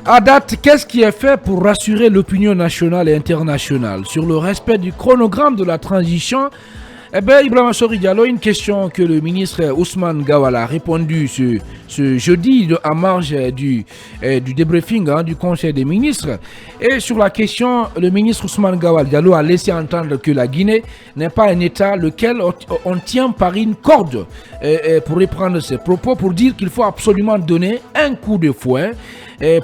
À date, qu'est-ce qui est fait pour rassurer l'opinion nationale et internationale sur le respect du chronogramme de la transition? Eh bien, Ibrahima Sori Diallo, une question que le ministre Ousmane Gawala a répondu ce jeudi en marge du débriefing du Conseil des ministres. Et sur la question, le ministre Ousmane Gawala Diallo a laissé entendre que la Guinée n'est pas un État lequel on tient par une corde, pour reprendre ses propos, pour dire qu'il faut absolument donner un coup de fouet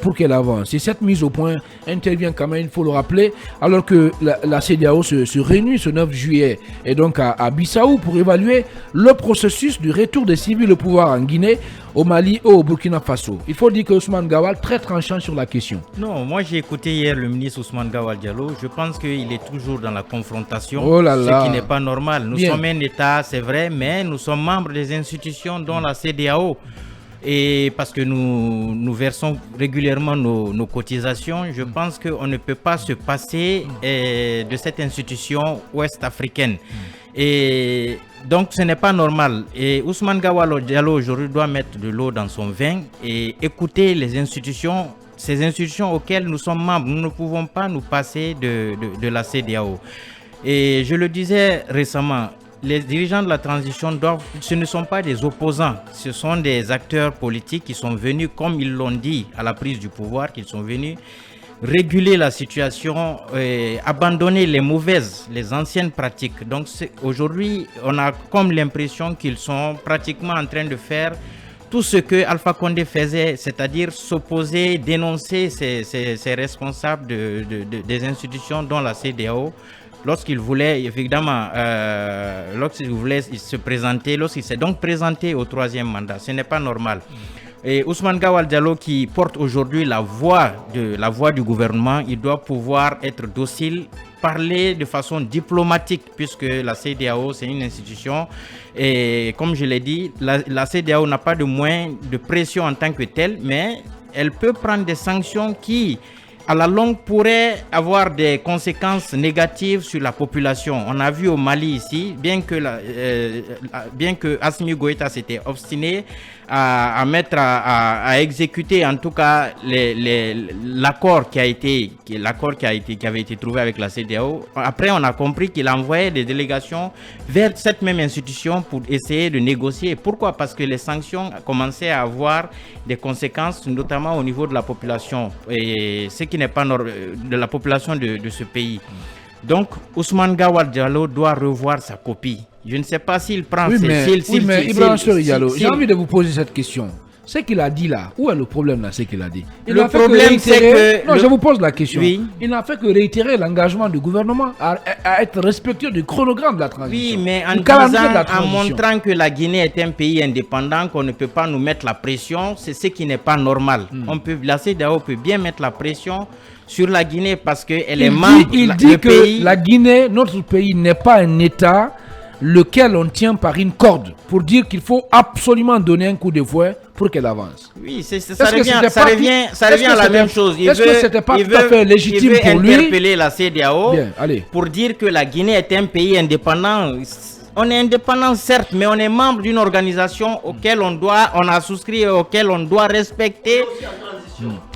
pour qu'elle avance. Et cette mise au point intervient quand même, il faut le rappeler, alors que la CEDEAO se réunit ce 9 juillet et donc à Bissau pour évaluer le processus du retour des civils au pouvoir en Guinée, au Mali et au Burkina Faso. Il faut dire que Ousmane Gawal très tranchant sur la question. Non, moi j'ai écouté hier le ministre Ousmane Gawal Diallo. Je pense qu'il est toujours dans la confrontation, ce qui n'est pas normal. Nous sommes un État, c'est vrai, mais nous sommes membres des institutions dont la CEDEAO. Et parce que nous versons régulièrement nos cotisations, je pense qu'on ne peut pas se passer de cette institution ouest-africaine. Et donc ce n'est pas normal. Et Ousmane Gawal Diallo aujourd'hui doit mettre de l'eau dans son vin et écouter les institutions, ces institutions auxquelles nous sommes membres. Nous ne pouvons pas nous passer de la CEDEAO. Et je le disais récemment, les dirigeants de la transition ce ne sont pas des opposants, ce sont des acteurs politiques qui sont venus, comme ils l'ont dit à la prise du pouvoir, qu'ils sont venus réguler la situation, abandonner les anciennes pratiques. Donc aujourd'hui, on a comme l'impression qu'ils sont pratiquement en train de faire tout ce que Alpha Condé faisait, c'est-à-dire s'opposer, dénoncer ces responsables des institutions dont la CEDEAO. Lorsqu'il voulait, évidemment, lorsqu'il voulait se présenter, lorsqu'il s'est donc présenté au 3e mandat, ce n'est pas normal. Et Ousmane Gawal Diallo qui porte aujourd'hui la voix du gouvernement, il doit pouvoir être docile, parler de façon diplomatique, puisque la CEDEAO c'est une institution et comme je l'ai dit, la CEDEAO n'a pas de moyens de pression en tant que telle, mais elle peut prendre des sanctions qui à la longue pourrait avoir des conséquences négatives sur la population. On a vu au Mali ici, bien que Assimi Goïta s'était obstiné à exécuter en tout cas l'accord qui avait été trouvé avec la CEDEAO. Après, on a compris qu'il envoyait des délégations vers cette même institution pour essayer de négocier. Pourquoi? Parce que les sanctions commençaient à avoir des conséquences, notamment au niveau de la population, et ce qui n'est pas de la population de ce pays. Donc, Ousmane Gawal Diallo doit revoir sa copie. Je ne sais pas s'il prend... mais Ibrahima Sori Diallo, j'ai envie de vous poser cette question. Ce qu'il a dit là, où est le problème là, ce qu'il a dit? Le problème, c'est que... Non, je vous pose la question. Oui. Il n'a fait que réitérer l'engagement du gouvernement à être respectueux du chronogramme de la transition. Oui, mais en montrant que la Guinée est un pays indépendant, qu'on ne peut pas nous mettre la pression, c'est ce qui n'est pas normal. La CEDEAO peut bien mettre la pression sur la Guinée parce qu'elle est membre. Il dit que la Guinée, notre pays, n'est pas un État lequel on tient par une corde pour dire qu'il faut absolument donner un coup de fouet pour qu'elle avance. Oui, ça revient à la même chose. Est-ce que c'était pas tout à fait légitime pour lui interpeller la CEDEAO pour dire que la Guinée est un pays indépendant? On est indépendant certes, mais on est membre d'une organisation auquel on a souscrit et auquel on doit respecter.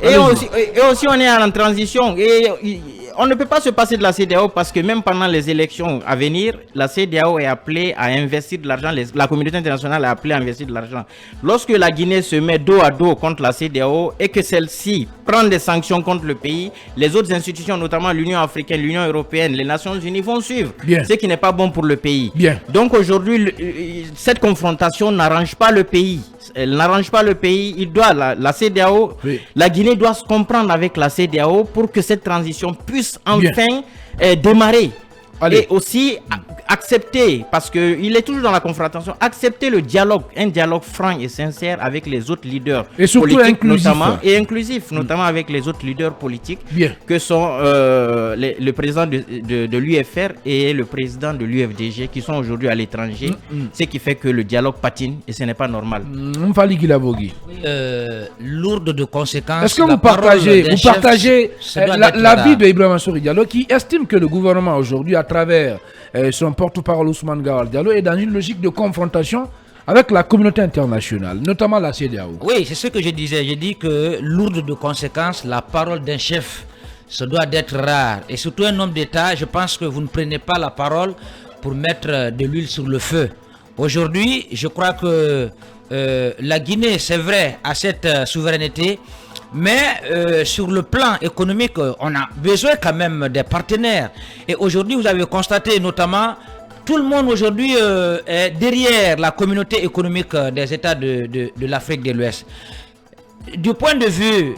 Et aussi on est en transition. Et on ne peut pas se passer de la CEDEAO parce que même pendant les élections à venir, la CEDEAO est appelée à investir de l'argent, la communauté internationale est appelée à investir de l'argent. Lorsque la Guinée se met dos à dos contre la CEDEAO et que celle-ci prend des sanctions contre le pays, les autres institutions, notamment l'Union africaine, l'Union européenne, les Nations unies vont suivre. Ce qui n'est pas bon pour le pays. Donc aujourd'hui, cette confrontation n'arrange pas le pays. Elle n'arrange pas le pays. La CEDEAO, la Guinée doit se comprendre avec la CEDEAO pour que cette transition puisse enfin démarrer. Et aussi accepter, parce qu'il est toujours dans la confrontation, accepter le dialogue, un dialogue franc et sincère avec les autres leaders et surtout politiques, inclusif, notamment avec les autres leaders politiques que sont le président de l'UFR et le président de l'UFDG qui sont aujourd'hui à l'étranger, ce qui fait que le dialogue patine et ce n'est pas normal. Lourde de conséquences. Est-ce que vous partagez l'avis de Ibrahima Sori Diallo qui estime que le gouvernement aujourd'hui, à travers son porte-parole Ousmane Gawal Diallo, est dans une logique de confrontation avec la communauté internationale, notamment la CEDEAO. Oui, c'est ce que je disais. Je dis que lourde de conséquences, la parole d'un chef, ça doit d'être rare. Et surtout un homme d'État, je pense que vous ne prenez pas la parole pour mettre de l'huile sur le feu. Aujourd'hui, je crois que la Guinée, c'est vrai, a cette souveraineté, mais sur le plan économique, on a besoin quand même des partenaires. Et aujourd'hui, vous avez constaté notamment, tout le monde aujourd'hui est derrière la communauté économique des États de l'Afrique de l'Ouest. Du point de vue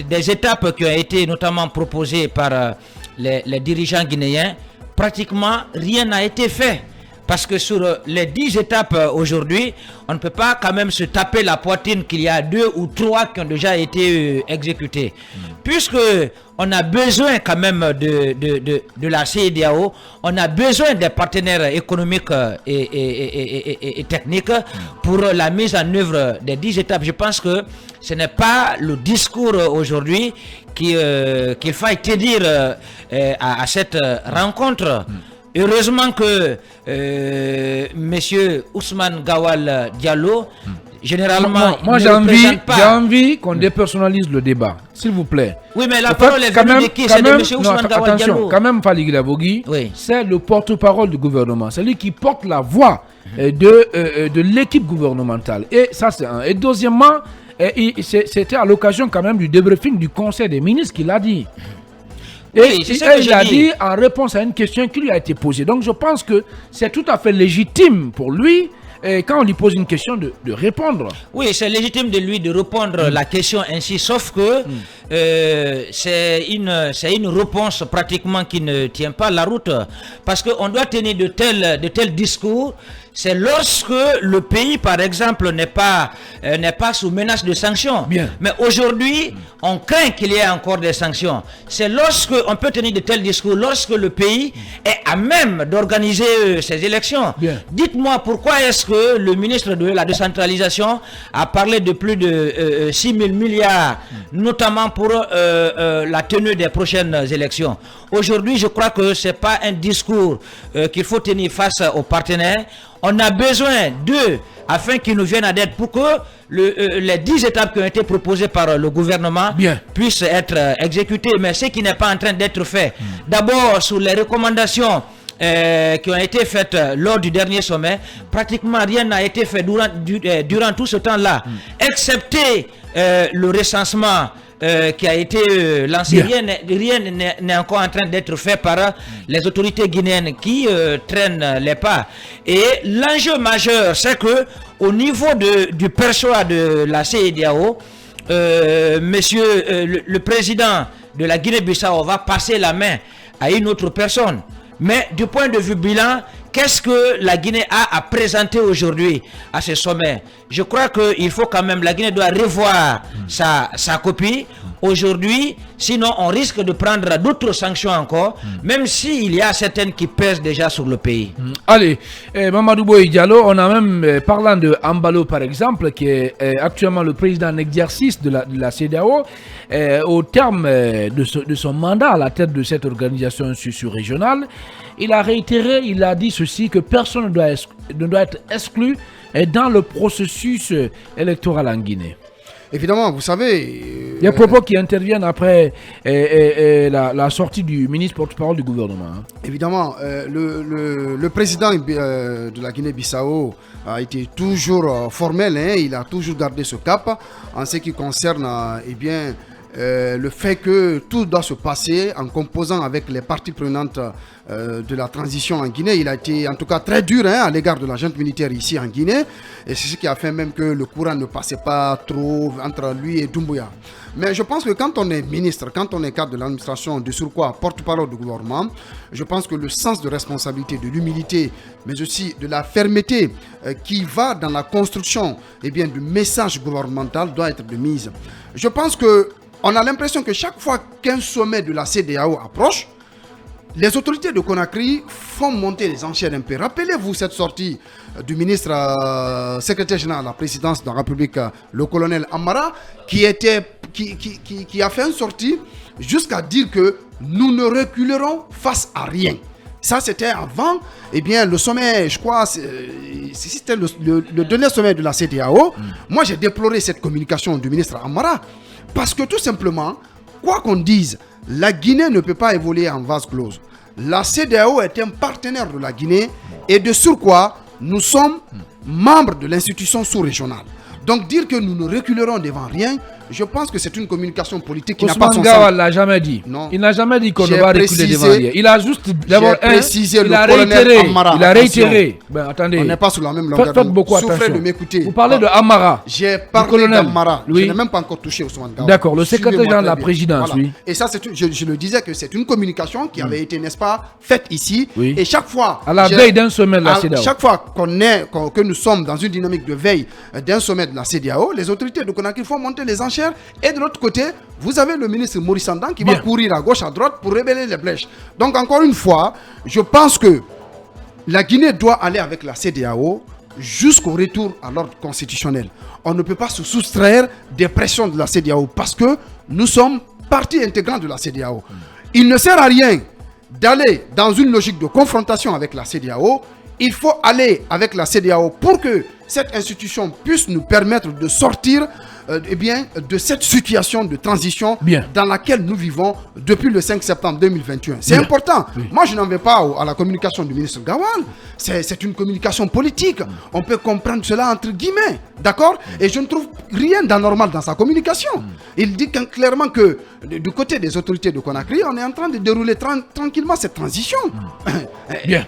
des étapes qui ont été notamment proposées par les dirigeants guinéens, pratiquement rien n'a été fait. Parce que sur les 10 étapes aujourd'hui, on ne peut pas quand même se taper la poitrine qu'il y a 2 ou 3 qui ont déjà été exécutées. Puisque on a besoin quand même de la CEDEAO, on a besoin des partenaires économiques et techniques pour la mise en œuvre des 10 étapes. Je pense que ce n'est pas le discours aujourd'hui qu'il faille tenir à cette rencontre. Heureusement que monsieur Ousmane Gawal Diallo, généralement, moi j'ai envie qu'on dépersonnalise le débat, s'il vous plaît. Oui, mais la parole est venue de qui? C'est de monsieur Ousmane Gawal Diallo. Quand même, Fally Guirassy, oui. C'est le porte-parole du gouvernement. C'est lui qui porte la voix de l'équipe gouvernementale. Et ça, c'est un. Et deuxièmement, c'était à l'occasion quand même du débriefing du Conseil des ministres qu'il a dit. Et oui, il a dit en réponse à une question qui lui a été posée. Donc je pense que c'est tout à fait légitime pour lui, quand on lui pose une question, de répondre. Oui, c'est légitime de lui de répondre la question ainsi, sauf que c'est une réponse pratiquement qui ne tient pas la route. Parce qu'on doit tenir de tels discours. C'est lorsque le pays, par exemple, n'est pas sous menace de sanctions. Bien. Mais aujourd'hui, on craint qu'il y ait encore des sanctions. C'est lorsque on peut tenir de tels discours, lorsque le pays est à même d'organiser ses élections. Bien. Dites-moi pourquoi est-ce que le ministre de la décentralisation a parlé de plus de 6 000 milliards, notamment pour la tenue des prochaines élections. Aujourd'hui, je crois que ce n'est pas un discours qu'il faut tenir face aux partenaires. On a besoin d'eux afin qu'ils nous viennent à l'aide pour que les 10 étapes qui ont été proposées par le gouvernement puissent être exécutées. Mais ce qui n'est pas en train d'être fait. D'abord, sur les recommandations qui ont été faites lors du dernier sommet, pratiquement rien n'a été fait durant tout ce temps-là, excepté le recensement qui a été lancé. Rien n'est encore en train d'être fait par les autorités guinéennes qui traînent les pas. Et l'enjeu majeur, c'est que au niveau du perchoir de la CEDEAO, le président de la Guinée-Bissau va passer la main à une autre personne. Mais du point de vue bilan, qu'est-ce que la Guinée a à présenter aujourd'hui à ce sommet? Je crois qu'il faut quand même, la Guinée doit revoir sa copie aujourd'hui, sinon on risque de prendre d'autres sanctions encore, même s'il y a certaines qui pèsent déjà sur le pays. Allez, Mamadou Boye Diallo, on a même, parlant de Ambalo par exemple, qui est actuellement le président en exercice de la CEDEAO, au terme de son mandat à la tête de cette organisation sous-régionale, il a réitéré, il a dit ceci, que personne ne doit être exclu dans le processus électoral en Guinée. Évidemment, vous savez... Il y a propos qui interviennent après la sortie du ministre porte-parole du gouvernement. Évidemment, le président de la Guinée-Bissau a été toujours formel, il a toujours gardé ce cap en ce qui concerne le fait que tout doit se passer en composant avec les parties prenantes de la transition en Guinée. Il a été en tout cas très dur à l'égard de la junte militaire ici en Guinée, et c'est ce qui a fait même que le courant ne passait pas trop entre lui et Doumbouya. Mais je pense que quand on est ministre, quand on est cadre de l'administration, de surcroît porte-parole du gouvernement, je pense que le sens de responsabilité, de l'humilité, mais aussi de la fermeté qui va dans la construction du message gouvernemental doit être de mise. Je pense que on a l'impression que chaque fois qu'un sommet de la CEDEAO approche, les autorités de Conakry font monter les enchères un peu. Rappelez-vous cette sortie du ministre secrétaire général à la présidence de la République, le colonel Amara, qui a fait une sortie jusqu'à dire que nous ne reculerons face à rien. Ça, c'était avant, eh bien, le sommet, je crois, c'était le dernier sommet de la CEDEAO. Moi, j'ai déploré cette communication du ministre Amara, parce que tout simplement, quoi qu'on dise, la Guinée ne peut pas évoluer en vase clos. La CEDEAO est un partenaire de la Guinée, et de surcroît, nous sommes membres de l'institution sous-régionale. Donc dire que nous ne reculerons devant rien, je pense que c'est une communication politique qui n'a pas son sens. Ousmane Gawal l'a jamais dit. Non. Il n'a jamais dit qu'on ne va reculer devant rien. Il a juste d'abord précisé il a réitéré. Il a réitéré. Ben, attendez. On n'est pas sur la même longueur. Faites beaucoup attention. De m'écouter. Vous parlez de Amara. J'ai parlé d'Amara. Oui. Je n'ai même pas encore touché Ousmane Gawal. D'accord, le secrétaire général de la présidence, voilà. Oui. Et ça, je le disais que c'est une communication qui avait été, n'est-ce pas, faite ici. Oui. Et chaque fois, à la veille d'un sommet de la CEDEAO. Chaque fois que nous sommes dans une dynamique de veille d'un sommet de la CEDEAO, les autorités de Conakry font monter les enchères. Et de l'autre côté, vous avez le ministre Maurice Sandan qui va courir à gauche, à droite pour révéler les brèches. Donc encore une fois, je pense que la Guinée doit aller avec la CEDEAO jusqu'au retour à l'ordre constitutionnel. On ne peut pas se soustraire des pressions de la CEDEAO parce que nous sommes partie intégrante de la CEDEAO. Il ne sert à rien d'aller dans une logique de confrontation avec la CEDEAO. Il faut aller avec la CEDEAO pour que cette institution puisse nous permettre de sortir de cette situation de transition dans laquelle nous vivons depuis le 5 septembre 2021. C'est important. Moi, je n'en vais pas à la communication du ministre Gawal. C'est une communication politique. On peut comprendre cela entre guillemets. D'accord? Et je ne trouve rien d'anormal dans sa communication. Il dit clairement que du côté des autorités de Conakry, on est en train de dérouler tranquillement cette transition.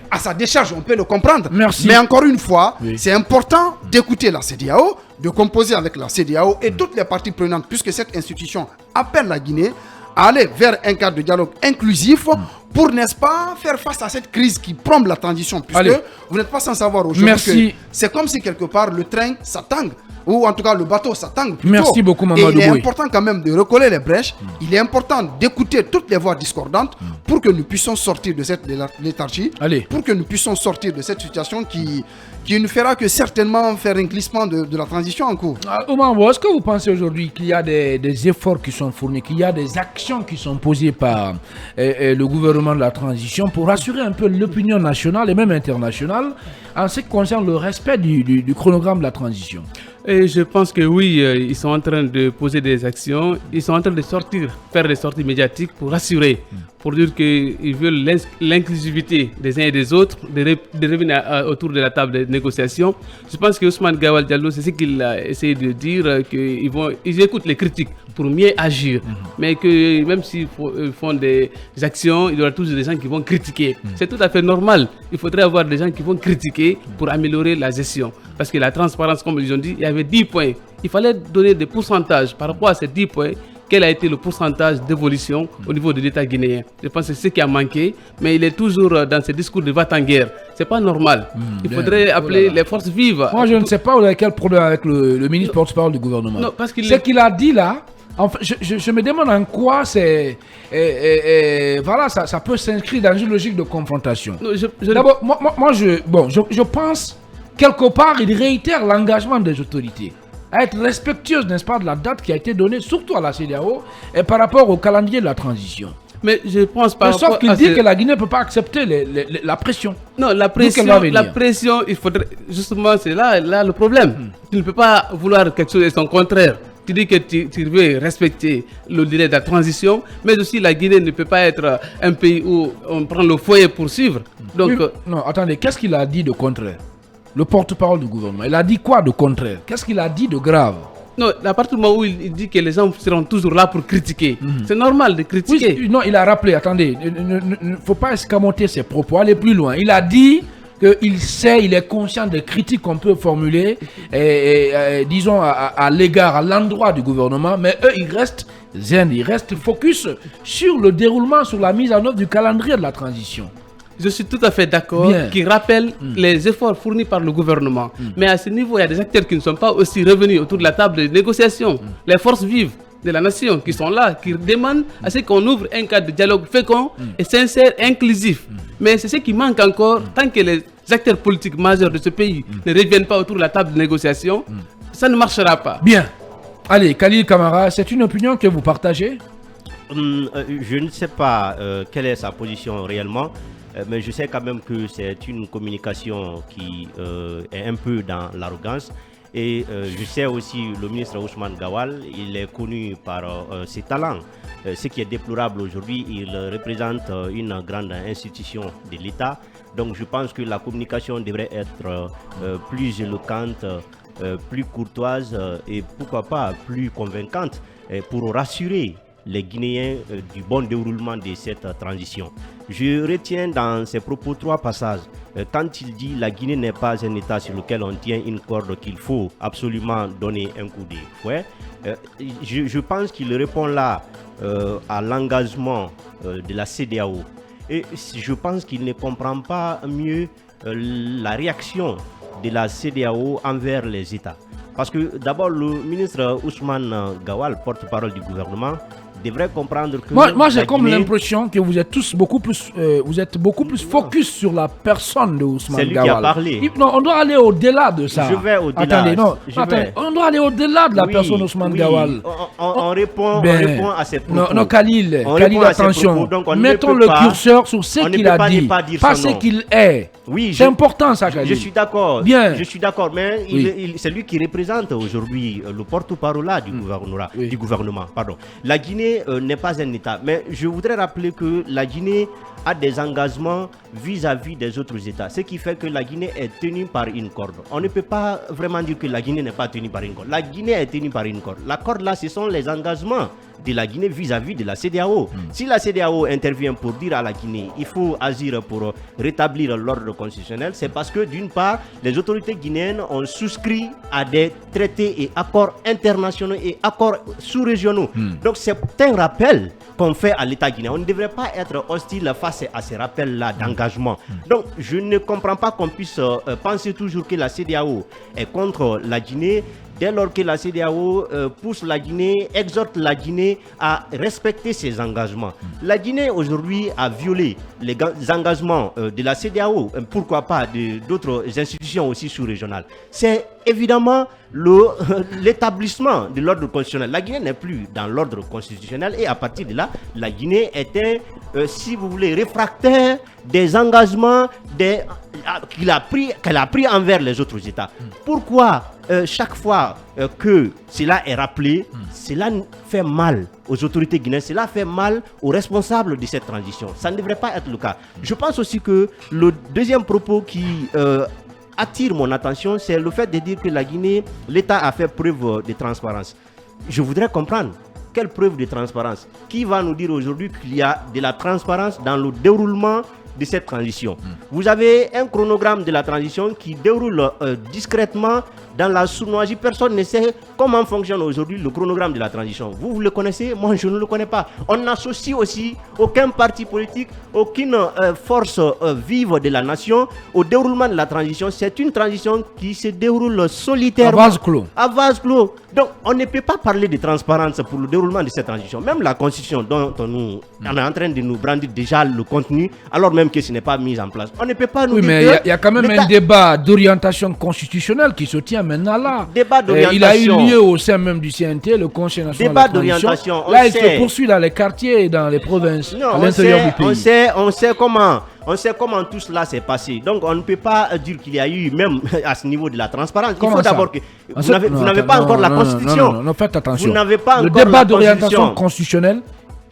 À sa décharge, on peut le comprendre. Merci. Mais encore une fois, c'est important d'écouter la CEDEAO, de composer avec la CEDEAO et toutes les parties prenantes, puisque cette institution appelle la Guinée à aller vers un cadre de dialogue inclusif pour, n'est-ce pas, faire face à cette crise qui plombe la transition, puisque vous n'êtes pas sans savoir aujourd'hui que c'est comme si quelque part le train s'attangue, ou en tout cas le bateau s'attangue plutôt. Merci beaucoup, Mamadou. Et il est important quand même de recoller les brèches, il est important d'écouter toutes les voix discordantes pour que nous puissions sortir de cette léthargie, pour que nous puissions sortir de cette situation qui ne fera que certainement faire un glissement de la transition en cours. Omar, est-ce que vous pensez aujourd'hui qu'il y a des efforts qui sont fournis, qu'il y a des actions qui sont posées par le gouvernement de la transition pour rassurer un peu l'opinion nationale et même internationale en ce qui concerne le respect du chronogramme de la transition? Et je pense que oui, ils sont en train de poser des actions, ils sont en train de faire des sorties médiatiques pour rassurer, pour dire qu'ils veulent l'inclusivité des uns et des autres, de revenir autour de la table de négociation. Je pense que Ousmane Gawal Diallo, c'est ce qu'il a essayé de dire, qu'ils écoutent les critiques pour mieux agir, mais que même s'ils font des actions, il y aura toujours des gens qui vont critiquer. C'est tout à fait normal. Il faudrait avoir des gens qui vont critiquer pour améliorer la gestion. Parce que la transparence, comme ils ont dit, il y avait 10 points. Il fallait donner des pourcentages par rapport à ces 10 points. Quel a été le pourcentage d'évolution au niveau de l'État guinéen? Je pense que c'est ce qui a manqué, mais il est toujours dans ce discours de va-t-en-guerre. C'est pas normal. Il faudrait appeler les forces vives. Moi, je ne sais pas où il y a quel problème avec le ministre porte-parole du gouvernement. Non, parce qu'il qu'il a dit là. Enfin, je me demande en quoi voilà, ça peut s'inscrire dans une logique de confrontation. D'abord, moi, je pense quelque part, il réitère l'engagement des autorités à être respectueuse, n'est-ce pas, de la date qui a été donnée, surtout à la CEDEAO, et par rapport au calendrier de la transition. Mais je pense pas. Sauf qu'il dit que la Guinée ne peut pas accepter la pression. Non, la pression, il faudrait. Justement, c'est là le problème. Tu ne peux pas vouloir quelque chose et son contraire. Tu dis que tu veux respecter le délai de la transition, mais aussi la Guinée ne peut pas être un pays où on prend le foyer pour suivre. Donc, non, attendez, qu'est-ce qu'il a dit de contraire? Le porte-parole du gouvernement, il a dit quoi de contraire? Qu'est-ce qu'il a dit de grave? Non, à partir du moment où il dit que les gens seront toujours là pour critiquer, c'est normal de critiquer. Oui, non, il a rappelé, attendez, il ne faut pas escamoter ses propos, aller plus loin. Il a dit qu'il sait, il est conscient des critiques qu'on peut formuler, disons, à l'égard, à l'endroit du gouvernement, mais eux, ils restent zen, ils restent focus sur le déroulement, sur la mise en œuvre du calendrier de la transition. Je suis tout à fait d'accord qu'il rappelle les efforts fournis par le gouvernement. Mais à ce niveau, il y a des acteurs qui ne sont pas aussi revenus autour de la table de négociation. Les forces vives de la nation qui sont là, qui demandent à ce qu'on ouvre un cadre de dialogue fécond et sincère, inclusif. Mais c'est ce qui manque encore. Tant que les acteurs politiques majeurs de ce pays ne reviennent pas autour de la table de négociation, ça ne marchera pas. Bien. Allez, Khalil Camara, c'est une opinion que vous partagez? Je ne sais pas quelle est sa position réellement. mais je sais quand même que c'est une communication qui est un peu dans l'arrogance. Et je sais aussi le ministre Ousmane Gawal, il est connu par ses talents. Ce qui est déplorable aujourd'hui, il représente une grande institution de l'État. Donc je pense que la communication devrait être plus éloquente, plus courtoise et pourquoi pas plus convaincante pour rassurer les Guinéens du bon déroulement de cette transition. Je retiens dans ses propos 3 passages. Quand il dit la Guinée n'est pas un État sur lequel on tient une corde qu'il faut absolument donner un coup de fouet, je pense qu'il répond là à l'engagement de la CEDEAO. Et je pense qu'il ne comprend pas mieux la réaction de la CEDEAO envers les États. Parce que d'abord, le ministre Ousmane Gawal, porte-parole du gouvernement, devrait comprendre que... Moi j'ai comme l'impression que vous êtes tous beaucoup plus, focus sur la personne de Ousmane Gawal. C'est lui qui a parlé. Non, on doit aller au-delà de ça. Je vais au-delà. Attendez, on doit aller au-delà de la personne Ousmane Gawal. On répond à ses propos. Non, Khalil, attention. Mettons le curseur sur ce qu'il a dit, pas ce qu'il est. Oui, c'est important ça, Khalil. Je suis d'accord. Bien. Je suis d'accord, mais c'est lui qui représente aujourd'hui le porte-parole du gouvernement. Pardon. La Guinée n'est pas un État, mais je voudrais rappeler que la Guinée a des engagements vis-à-vis des autres États, ce qui fait que la Guinée est tenue par une corde. On ne peut pas vraiment dire que la Guinée n'est pas tenue par une corde. La Guinée est tenue par une corde. La corde là, ce sont les engagements de la Guinée vis-à-vis de la CEDEAO. Si la CEDEAO intervient pour dire à la Guinée il faut agir pour rétablir l'ordre constitutionnel, c'est parce que d'une part, les autorités guinéennes ont souscrit à des traités et accords internationaux et accords sous-régionaux. Donc c'est un rappel qu'on fait à l'État guinéen. On ne devrait pas être hostile face à ces rappels-là d'engagement. Donc je ne comprends pas qu'on puisse penser toujours que la CEDEAO est contre la Guinée, dès lors que la CEDEAO pousse la Guinée, exhorte la Guinée à respecter ses engagements. La Guinée aujourd'hui a violé les engagements de la CEDEAO, pourquoi pas d'autres institutions aussi sous-régionales. C'est évidemment l'établissement de l'ordre constitutionnel. La Guinée n'est plus dans l'ordre constitutionnel et à partir de là, la Guinée était, si vous voulez, réfractaire des engagements qu'elle a pris envers les autres États. Pourquoi chaque fois que cela est rappelé, cela fait mal aux autorités guinéennes, cela fait mal aux responsables de cette transition. Ça ne devrait pas être le cas. Je pense aussi que le deuxième propos qui attire mon attention, c'est le fait de dire que la Guinée, l'État a fait preuve de transparence. Je voudrais comprendre quelle preuve de transparence. Qui va nous dire aujourd'hui qu'il y a de la transparence dans le déroulement de cette transition? Vous avez un chronogramme de la transition qui déroule discrètement dans la sournoiserie. Personne ne sait comment fonctionne aujourd'hui le chronogramme de la transition. Vous le connaissez? Moi, je ne le connais pas. On n'associe aussi aucun parti politique, aucune force vive de la nation au déroulement de la transition. C'est une transition qui se déroule solitairement. À vase clos. Donc, on ne peut pas parler de transparence pour le déroulement de cette transition. Même la constitution dont on est en train de nous brandir déjà le contenu, alors même que ce n'est pas mis en place. On ne peut pas nous dire mais il y a quand même un débat d'orientation constitutionnelle qui se tient maintenant là. Débat d'orientation. Il a eu lieu au sein même du CNT, le Conseil national débat d'orientation. Là, il se poursuit dans les quartiers et dans les provinces, à l'intérieur du pays. On sait comment tout cela s'est passé. Donc, on ne peut pas dire qu'il y a eu, même à ce niveau de la transparence. Il faut d'abord que vous n'avez pas encore la Constitution. Non, faites attention. Vous n'avez pas le encore débat d'orientation constitutionnelle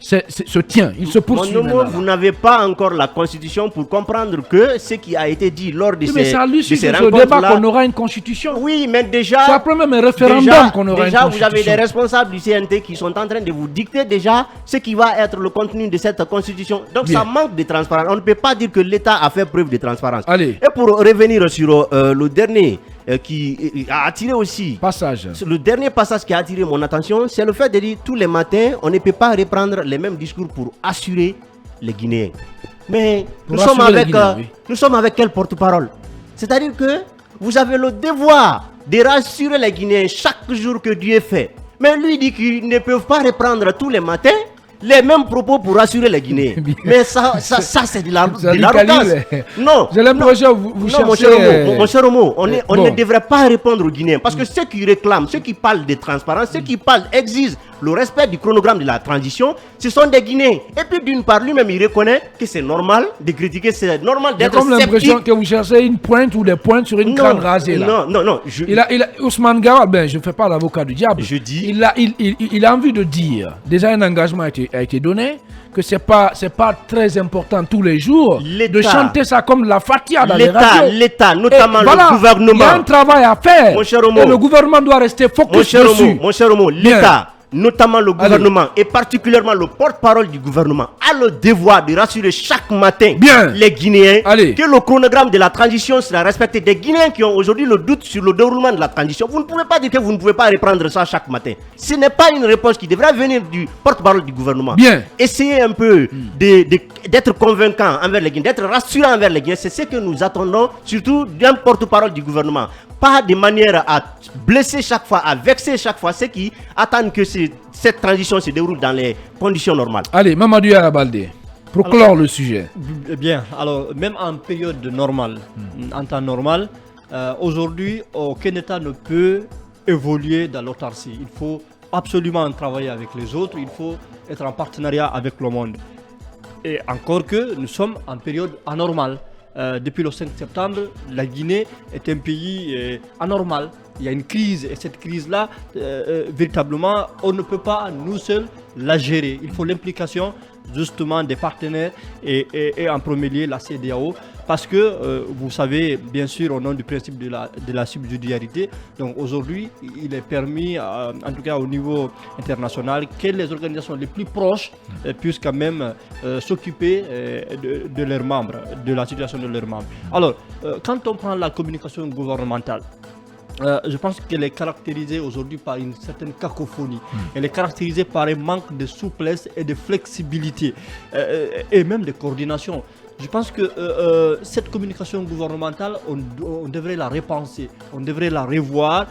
se tient, il se poursuit. Vous n'avez pas encore la Constitution pour comprendre que ce qui a été dit lors de ces rencontres-là... débat qu'on aura une Constitution. Oui, mais déjà... C'est après même un référendum qu'on aura une Constitution. Déjà, vous avez des responsables du CNT qui sont en train de vous dicter déjà ce qui va être le contenu de cette Constitution. Donc ça manque de transparence. On ne peut pas dire que l'État a fait preuve de transparence. Allez. Et pour revenir sur le dernier... qui a attiré aussi le dernier passage qui a attiré mon attention, c'est le fait de dire tous les matins on ne peut pas reprendre les mêmes discours pour assurer les Guinéens. Mais nous sommes avec quel porte-parole? C'est-à-dire que vous avez le devoir de rassurer les Guinéens chaque jour que Dieu fait. Mais lui dit qu'ils ne peuvent pas reprendre tous les matins les mêmes propos pour rassurer les Guinéens. Mais ça c'est de l'arrogance. Non, j'ai l'impression vous cherchez... Mon cher Homo, on ne devrait pas répondre aux Guinéens. Parce que ceux qui réclament, ceux qui parlent de transparence, ceux qui parlent exigent le respect du chronogramme de la transition, ce sont des Guinéens. Et puis d'une part, lui-même, il reconnaît que c'est normal de critiquer, c'est normal d'être sceptique. J'ai comme l'impression que vous cherchez une pointe ou des pointes sur une crâne rasée là. Non. Ousmane Gawal, je ne fais pas l'avocat du diable. Je dis... Il a envie de dire, déjà un engagement a été donné, que c'est pas très important tous les jours de chanter ça comme la fatia dans les radios. L'État, notamment le gouvernement. Il y a un travail à faire. Mon cher Omo, et le gouvernement doit rester focus dessus. Mon cher Omo, l'État, notamment le gouvernement et particulièrement le porte-parole du gouvernement, a le devoir de rassurer chaque matin les Guinéens que le chronogramme de la transition sera respecté. Des Guinéens qui ont aujourd'hui le doute sur le déroulement de la transition, vous ne pouvez pas dire que vous ne pouvez pas reprendre ça chaque matin. Ce n'est pas une réponse qui devrait venir du porte-parole du gouvernement. Essayez un peu d'être convaincant envers les Guinéens, d'être rassurant envers les Guinéens. C'est ce que nous attendons, surtout d'un porte-parole du gouvernement. Pas de manière à blesser chaque fois, à vexer chaque fois ceux qui attendent que cette transition se déroule dans les conditions normales. Allez, Mamadou Arabalde, pour clore le sujet. Bien, alors même en période normale, en temps normal, aujourd'hui, aucun État ne peut évoluer dans l'autarcie. Il faut absolument travailler avec les autres, il faut être en partenariat avec le monde. Et encore que nous sommes en période anormale. Depuis le 5 septembre, la Guinée est un pays anormal. Il y a une crise et cette crise-là, véritablement, on ne peut pas nous seuls la gérer. Il faut l'implication justement des partenaires et en premier lieu la CEDEAO parce que vous savez bien sûr au nom du principe de la subsidiarité, donc aujourd'hui il est permis en tout cas au niveau international que les organisations les plus proches puissent quand même s'occuper de leurs membres, de la situation de leurs membres. Alors quand on prend la communication gouvernementale, je pense qu'elle est caractérisée aujourd'hui par une certaine cacophonie. Elle est caractérisée par un manque de souplesse et de flexibilité et même de coordination. Je pense que cette communication gouvernementale, on devrait la repenser, on devrait la revoir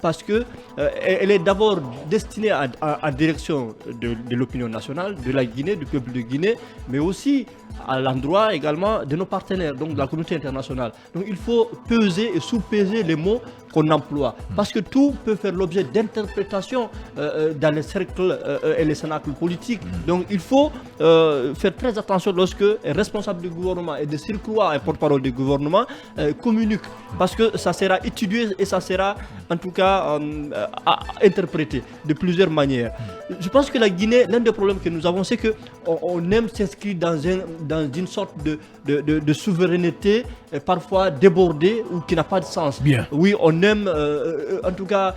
parce que elle est d'abord destinée à direction de l'opinion nationale, de la Guinée, du peuple de Guinée, mais aussi à l'endroit également de nos partenaires, donc de la communauté internationale. Donc il faut peser et sous-peser les mots qu'on emploie, parce que tout peut faire l'objet d'interprétations dans les cercles et les cénacles politiques. Donc il faut faire très attention lorsque un responsable du gouvernement et de surcroît un porte-parole du gouvernement communique, parce que ça sera étudié et ça sera en tout cas interprété de plusieurs manières. Je pense que la Guinée, l'un des problèmes que nous avons, c'est qu'on aime s'inscrire dans une sorte de souveraineté parfois débordée ou qui n'a pas de sens. Oui, on aime en tout cas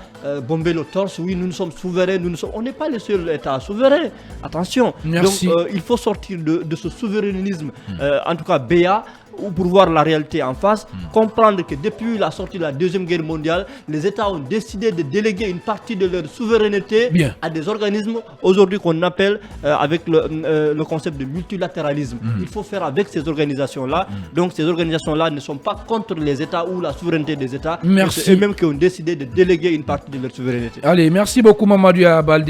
bomber le torse. Oui, nous sommes souverains, on n'est pas le seul État souverain. Attention. Merci. Donc il faut sortir de ce souverainisme, en tout cas béat, ou pour voir la réalité en face, comprendre que depuis la sortie de la Deuxième Guerre mondiale, les États ont décidé de déléguer une partie de leur souveraineté à des organismes aujourd'hui qu'on appelle avec le concept de multilatéralisme. Il faut faire avec ces organisations-là. Donc ces organisations-là ne sont pas contre les États ou la souveraineté des États. Merci. C'est eux-mêmes qui ont décidé de déléguer une partie de leur souveraineté. Allez, merci beaucoup Mamadou Arabalde.